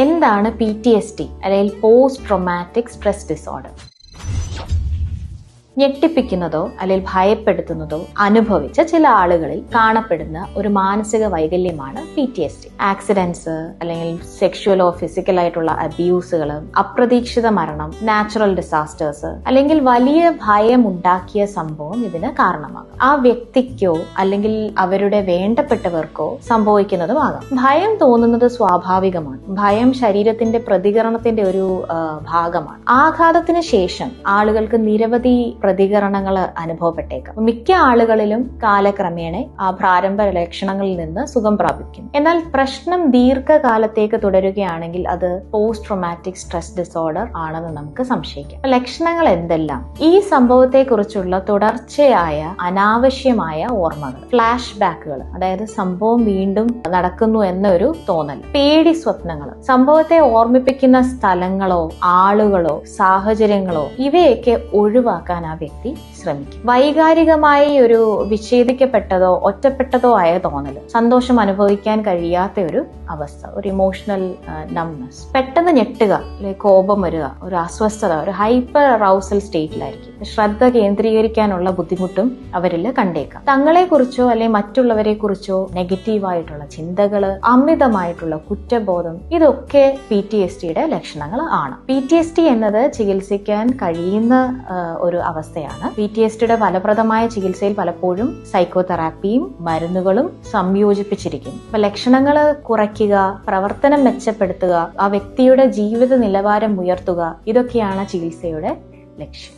എന്താണ് PTSD അല്ലെങ്കിൽ post traumatic stress disorder? ഞെട്ടിപ്പിക്കുന്നതോ അല്ലെങ്കിൽ ഭയപ്പെടുത്തുന്നതോ അനുഭവിച്ച ചില ആളുകളിൽ കാണപ്പെടുന്ന ഒരു മാനസിക വൈകല്യമാണ് PTSD. ആക്സിഡൻസ് അല്ലെങ്കിൽ സെക്ഷുവലോ ഫിസിക്കൽ ആയിട്ടുള്ള അബ്യൂസുകൾ, അപ്രതീക്ഷിത മരണം, നാച്ചുറൽ ഡിസാസ്റ്റേഴ്സ് അല്ലെങ്കിൽ വലിയ ഭയം ഉണ്ടാക്കിയ സംഭവം ഇതിന് കാരണമാകും. ആ വ്യക്തിക്കോ അല്ലെങ്കിൽ അവരുടെ വേണ്ടപ്പെട്ടവർക്കോ സംഭവിക്കുന്നതുമാകാം. ഭയം തോന്നുന്നത് സ്വാഭാവികമാണ്. ഭയം ശരീരത്തിന്റെ പ്രതികരണത്തിന്റെ ഒരു ഭാഗമാണ്. ആഘാതത്തിന് ശേഷം ആളുകൾക്ക് നിരവധി പ്രതികരണങ്ങൾ അനുഭവപ്പെട്ടേക്കാം. മിക്ക ആളുകളിലും കാലക്രമേണ ആ പ്രാരംഭ ലക്ഷണങ്ങളിൽ നിന്ന് സുഖം പ്രാപിക്കും. എന്നാൽ പ്രശ്നം ദീർഘകാലത്തേക്ക് തുടരുകയാണെങ്കിൽ അത് പോസ്റ്റ് ട്രോമാറ്റിക് സ്ട്രെസ് ഡിസോർഡർ ആണെന്ന് നമുക്ക് സംശയിക്കാം. ലക്ഷണങ്ങൾ എന്തെല്ലാം? ഈ സംഭവത്തെക്കുറിച്ചുള്ള തുടർച്ചയായ അനാവശ്യമായ ഓർമ്മകൾ, ഫ്ലാഷ് ബാക്കുകൾ, അതായത് സംഭവം വീണ്ടും നടക്കുന്നു എന്നൊരു തോന്നൽ, പേടി സ്വപ്നങ്ങൾ, സംഭവത്തെ ഓർമ്മിപ്പിക്കുന്ന സ്ഥലങ്ങളോ ആളുകളോ സാഹചര്യങ്ങളോ ഇവയൊക്കെ ഒഴിവാക്കാൻ ആ വ്യക്തി ശ്രമിക്കും. വൈകാരികമായി ഒരു വിച്ഛേദിക്കപ്പെട്ടതോ ഒറ്റപ്പെട്ടതോ ആയ തോന്നൽ, സന്തോഷം അനുഭവിക്കാൻ കഴിയാത്ത ഒരു അവസ്ഥ, ഒരു ഇമോഷണൽ നംനെസ്, പെട്ടെന്ന് ഞെട്ടുക, അല്ലെങ്കിൽ കോപം വരിക, ഒരു അസ്വസ്ഥത, ഒരു ഹൈപ്പർ അറൗസൽ സ്റ്റേറ്റിലായിരിക്കും. ശ്രദ്ധ കേന്ദ്രീകരിക്കാനുള്ള ബുദ്ധിമുട്ടും അവരിൽ കണ്ടേക്കാം. തങ്ങളെ കുറിച്ചോ അല്ലെങ്കിൽ മറ്റുള്ളവരെ കുറിച്ചോ നെഗറ്റീവായിട്ടുള്ള ചിന്തകള്, അമിതമായിട്ടുള്ള കുറ്റബോധം, ഇതൊക്കെ PTSDയുടെ ലക്ഷണങ്ങൾ ആണ്. PTSD എന്നത് ചികിത്സിക്കാൻ കഴിയുന്ന ഒരു അവസ്ഥയാണ്. PTSDയുടെ ഫലപ്രദമായ ചികിത്സയിൽ പലപ്പോഴും സൈക്കോതെറാപ്പിയും മരുന്നുകളും സംയോജിപ്പിച്ചിരിക്കും. അപ്പൊ ലക്ഷണങ്ങൾ കുറയ്ക്കുക, പ്രവർത്തനം മെച്ചപ്പെടുത്തുക, ആ വ്യക്തിയുടെ ജീവിത നിലവാരം ഉയർത്തുക, ഇതൊക്കെയാണ് ചികിത്സയുടെ ലക്ഷ്യം.